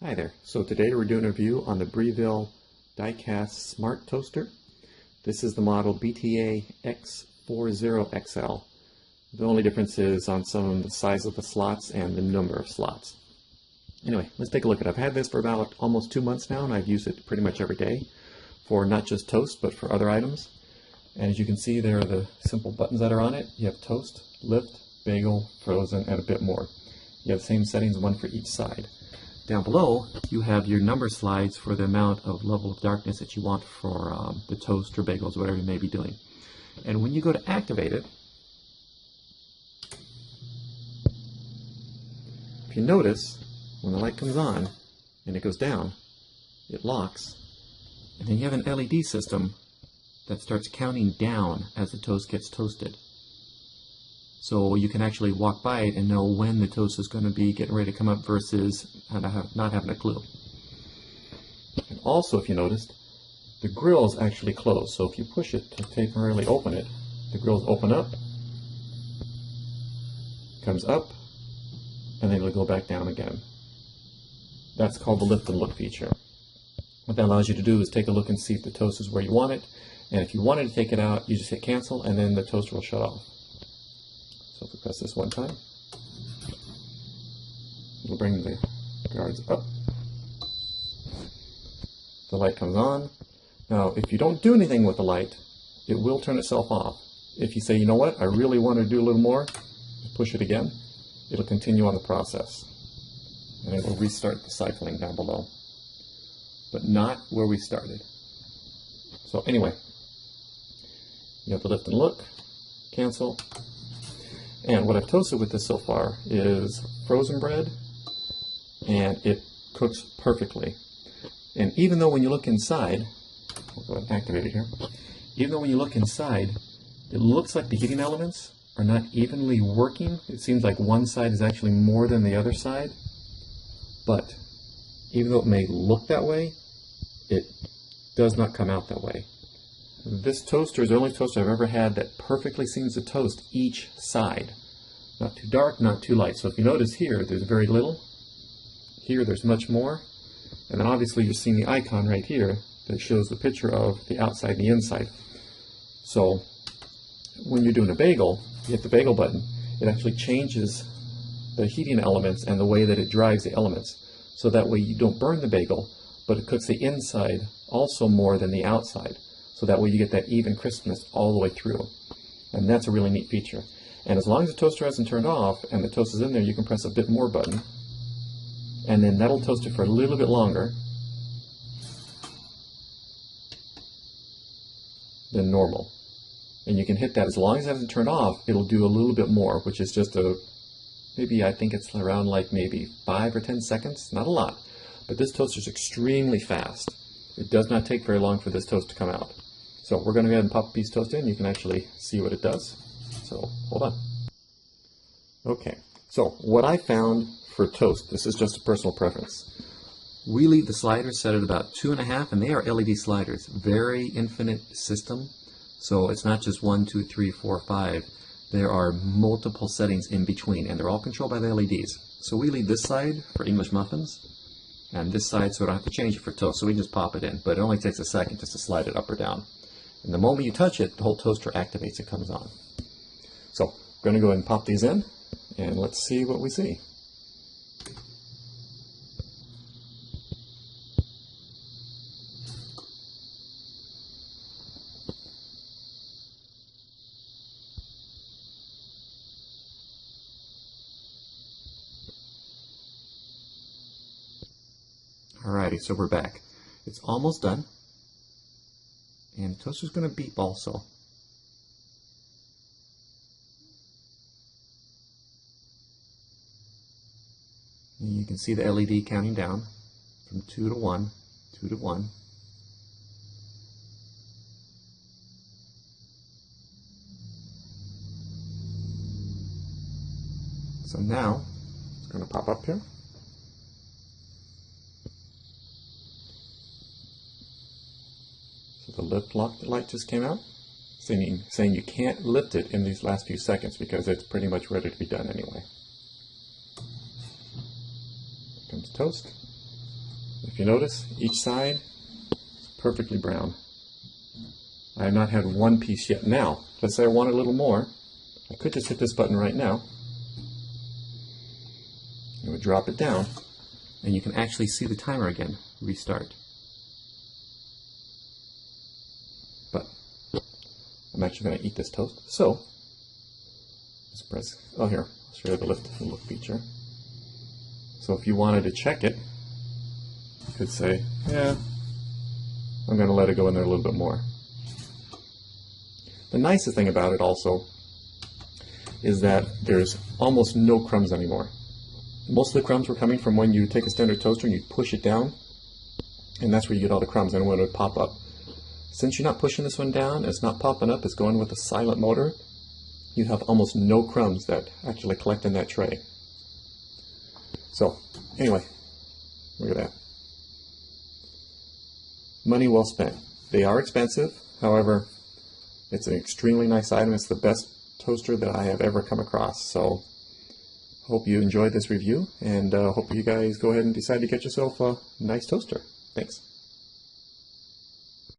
Hi there. So today we're doing a review on the Breville die-cast smart toaster. This is the model BTA840XL. The only difference is on some of the size of the slots and the number of slots. Anyway, let's take a look at it. I've had this for about almost 2 months now, and I've used it pretty much every day for not just toast, but for other items. And as you can see, there are the simple buttons that are on it. You have toast, lift, bagel, frozen, and a bit more. You have the same settings, one for each side. Down below, you have your number slides for the amount of level of darkness that you want for the toast or bagels, whatever you may be doing. And when you go to activate it, if you notice, when the light comes on and it goes down, it locks, and then you have an LED system that starts counting down as the toast gets toasted. So you can actually walk by it and know when the toast is going to be getting ready to come up versus not having a clue. And also, if you noticed, the grill's actually closed. So if you push it to temporarily open it, the grill's open up, comes up, and then it'll go back down again. That's called the lift and look feature. What that allows you to do is take a look and see if the toast is where you want it. And if you wanted to take it out, you just hit cancel, and then the toaster will shut off. So if we press this one time, it'll bring the guards up. The light comes on. Now, if you don't do anything with the light, it will turn itself off. If you say, you know what, I really want to do a little more, push it again, it'll continue on the process. And it will restart the cycling down below. But not where we started. So anyway, you have the lift and look, cancel. And what I've toasted with this so far is frozen bread, and it cooks perfectly. And even though when you look inside, I'll go ahead and activate it here, even though when you look inside, it looks like the heating elements are not evenly working. It seems like one side is actually more than the other side. But even though it may look that way, it does not come out that way. This toaster is the only toaster I've ever had that perfectly seems to toast each side. Not too dark, not too light. So if you notice here, there's very little. Here, there's much more. And then obviously you're seeing the icon right here that shows the picture of the outside and the inside. So when you're doing a bagel, you hit the bagel button, it actually changes the heating elements and the way that it drives the elements. So that way you don't burn the bagel, but it cooks the inside also more than the outside. So that way you get that even crispness all the way through. And that's a really neat feature. And as long as the toaster hasn't turned off and the toast is in there, you can press a bit more button. And then that'll toast it for a little bit longer than normal. And you can hit that as long as it hasn't turned off, it'll do a little bit more, which is just maybe I think it's around like maybe 5 or 10 seconds, not a lot. But this toaster is extremely fast. It does not take very long for this toast to come out. So we're going to go ahead and pop a piece of toast in. You can actually see what it does. So hold on. Okay, so what I found for toast, this is just a personal preference. We leave the sliders set at about 2.5, and they are LED sliders. Very infinite system. So it's not just 1, 2, 3, 4, 5. There are multiple settings in between, and they're all controlled by the LEDs. So we leave this side for English muffins, and this side so I don't have to change it for toast. So we can just pop it in, but it only takes a second just to slide it up or down. And the moment you touch it, the whole toaster activates, it comes on. So I'm going to go ahead and pop these in, and let's see what we see. Alrighty, so we're back. It's almost done, and the toaster's going to beep also. And you can see the LED counting down from 2 to 1, 2 to 1. So now it's going to pop up here. So the lift lock light just came out, saying you can't lift it in these last few seconds because it's pretty much ready to be done anyway. Here comes toast. If you notice, each side is perfectly brown. I have not had one piece yet. Now, let's say I want a little more. I could just hit this button right now. It would drop it down, and you can actually see the timer again, restart. But I'm actually going to eat this toast. So, let's press, oh here, I'll show you the lift and look feature. So if you wanted to check it, you could say, yeah, I'm going to let it go in there a little bit more. The nicest thing about it also is that there's almost no crumbs anymore. Most of the crumbs were coming from when you take a standard toaster and you push it down, and that's where you get all the crumbs and when it would pop up. Since you're not pushing this one down, it's not popping up, it's going with a silent motor, you have almost no crumbs that actually collect in that tray. So, anyway, look at that. Money well spent. They are expensive, however, it's an extremely nice item. It's the best toaster that I have ever come across. So, hope you enjoyed this review, and hope you guys go ahead and decide to get yourself a nice toaster. Thanks.